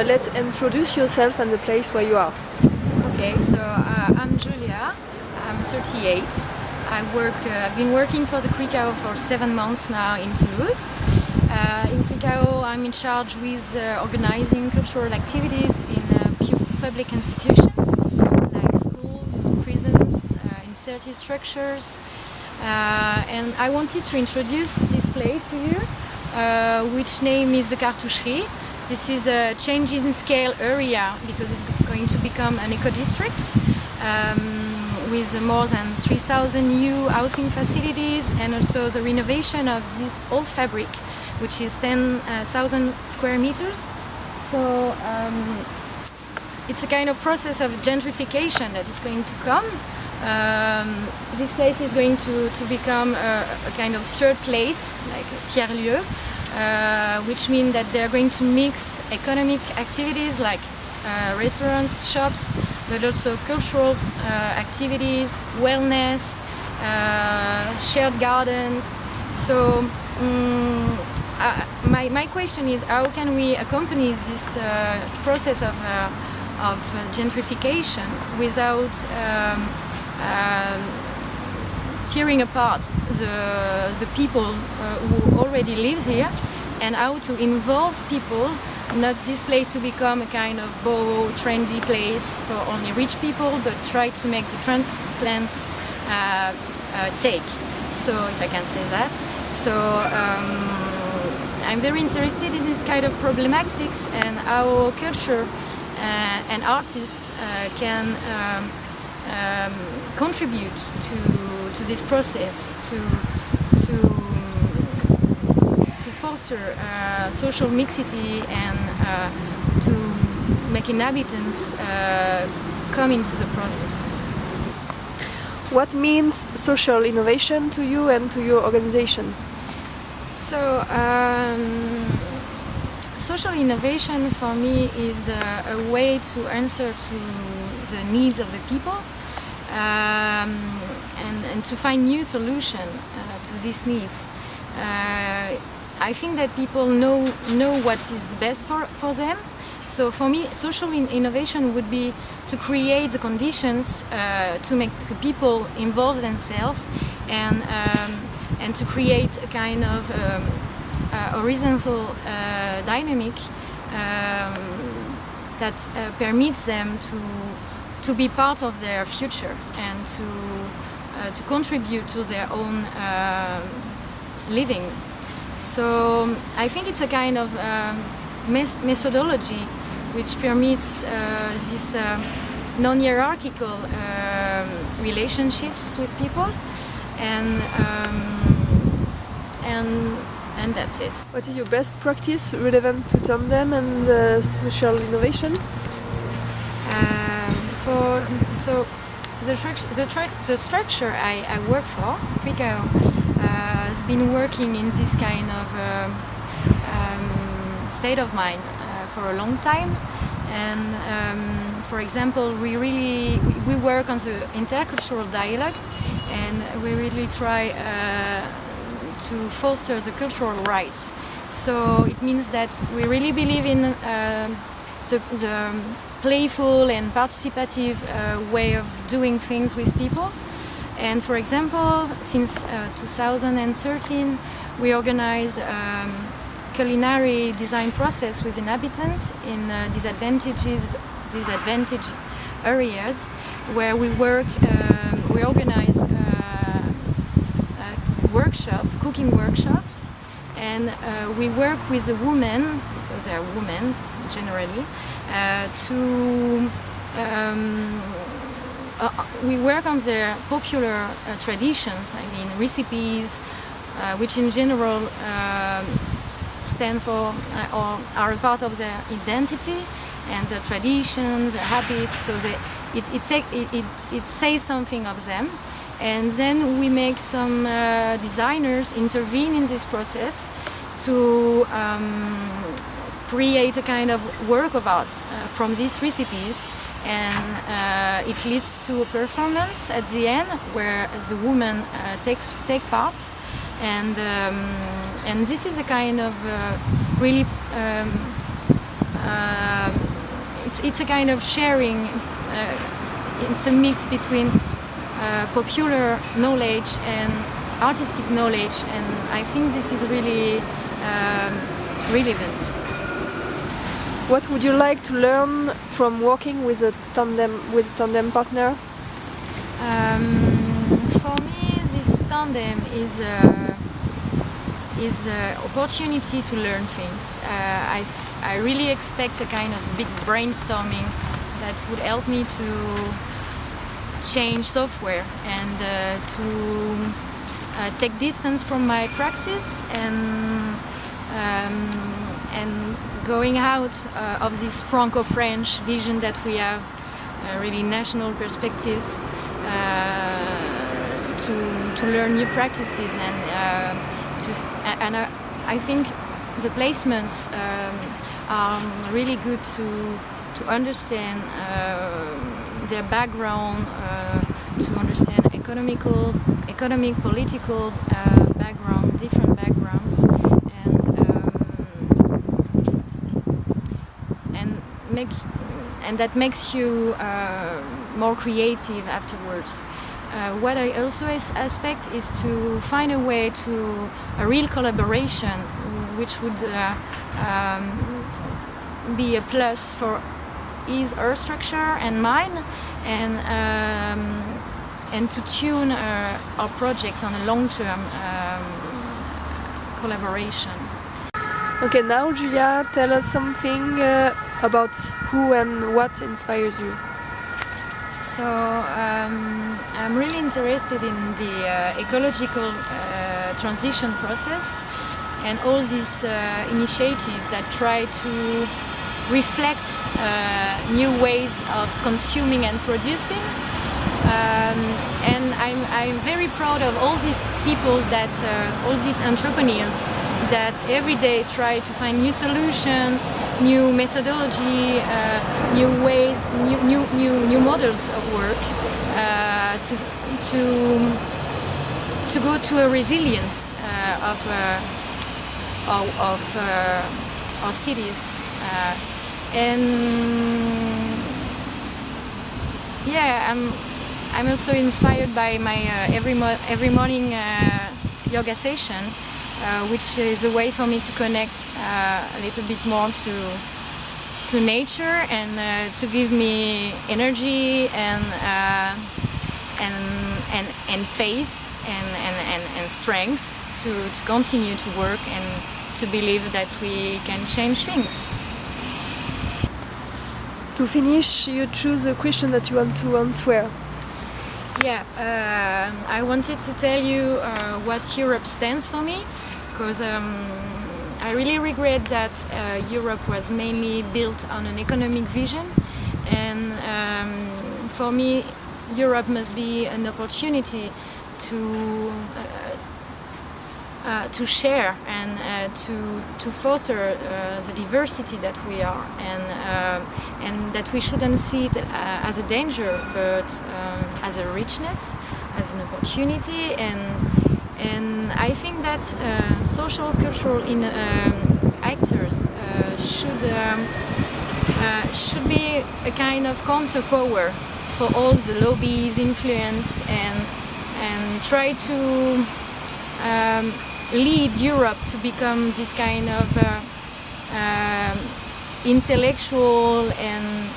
let's introduce yourself and the place where you are. Okay, so I'm Julia. I'm 38. I've been working for the CRICAO for 7 months now in Toulouse. In CRICAO, I'm in charge with organizing cultural activities in public institutions like schools, prisons, insertive structures. And I wanted to introduce this place to you, which name is the Cartoucherie. This is a change in scale area because it's going to become an eco-district with more than 3,000 new housing facilities, and also the renovation of this old fabric, which is 10,000 square meters. So it's a kind of process of gentrification that is going to come. This place is going to become a kind of third place, like a tiers-lieu, which means that they are going to mix economic activities like restaurants, shops, but also cultural activities, wellness, shared gardens. So my question is, how can we accompany this process of gentrification without tearing apart the people who already live here, and how to involve people, not this place to become a kind of boho, trendy place for only rich people, but try to make the transplant take. So, if I can say that. So, I'm very interested in this kind of problematics and how culture and artists can contribute to this process, to foster social mixity and to make inhabitants come into the process. What means social innovation to you and to your organization? So, social innovation for me is a way to answer to the needs of the people and to find new solutions to these needs. I think that people know what is best for them. So for me, social innovation would be to create the conditions to make the people involve themselves and to create a kind of horizontal dynamic that permits them to be part of their future and to contribute to their own living. So I think it's a kind of methodology which permits this non-hierarchical relationships with people, and that's it. What is your best practice relevant to Tandem and social innovation? The structure I work for, CRICAO, has been working in this kind of state of mind for a long time, and for example, we work on the intercultural dialogue, and we really try to foster the cultural rights. So it means that we really believe in the playful and participative way of doing things with people. And for example, since 2013, we organize culinary design process with inhabitants in disadvantaged areas, where we organize cooking workshops, and we work with the women, because they are women generally, we work on their popular traditions, I mean recipes, which in general stand for or are a part of their identity and their traditions, their habits. So it says something of them, and then we make some designers intervene in this process to create a kind of work of art from these recipes, and it leads to a performance at the end where the woman take part, and this is a kind of really it's a kind of sharing. It's a mix between popular knowledge and artistic knowledge, and I think this is really relevant. What would you like to learn from working with a tandem partner? For me, this tandem is an opportunity to learn things. I really expect a kind of big brainstorming that would help me to change software and to take distance from my practice and going out of this Franco-French vision that we have, really national perspectives, to learn new practices and I think the placements are really good to understand their background, to understand economic, political background, different backgrounds, and that makes you more creative afterwards. What I also expect is to find a way to a real collaboration, which would be a plus for her structure and mine, and to tune our projects on a long-term collaboration. Okay, now Julia, tell us something about who and what inspires you. So I'm really interested in the ecological transition process and all these initiatives that try to reflect new ways of consuming and producing. And I'm very proud of all these people that, all these entrepreneurs that every day try to find new solutions, new methodology, new ways, new models of work to go to a resilience of our cities. I'm also inspired by my every morning yoga session, which is a way for me to connect a little bit more to nature and to give me energy and faith and strength to continue to work and to believe that we can change things. To finish, you choose a question that you want to answer. Yeah, I wanted to tell you what Europe stands for me, because I really regret that Europe was mainly built on an economic vision, and for me Europe must be an opportunity to share and to foster the diversity that we are, and that we shouldn't see it as a danger, but as a richness, as an opportunity, and I think that social cultural actors should be a kind of counterpower for all the lobbies, influence, and try to lead Europe to become this kind of intellectual and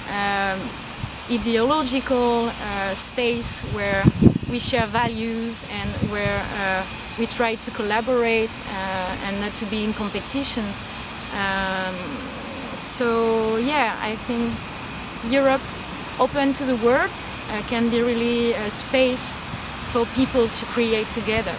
ideological space where we share values and where we try to collaborate and not to be in competition. So yeah, I think Europe open to the world can be really a space for people to create together.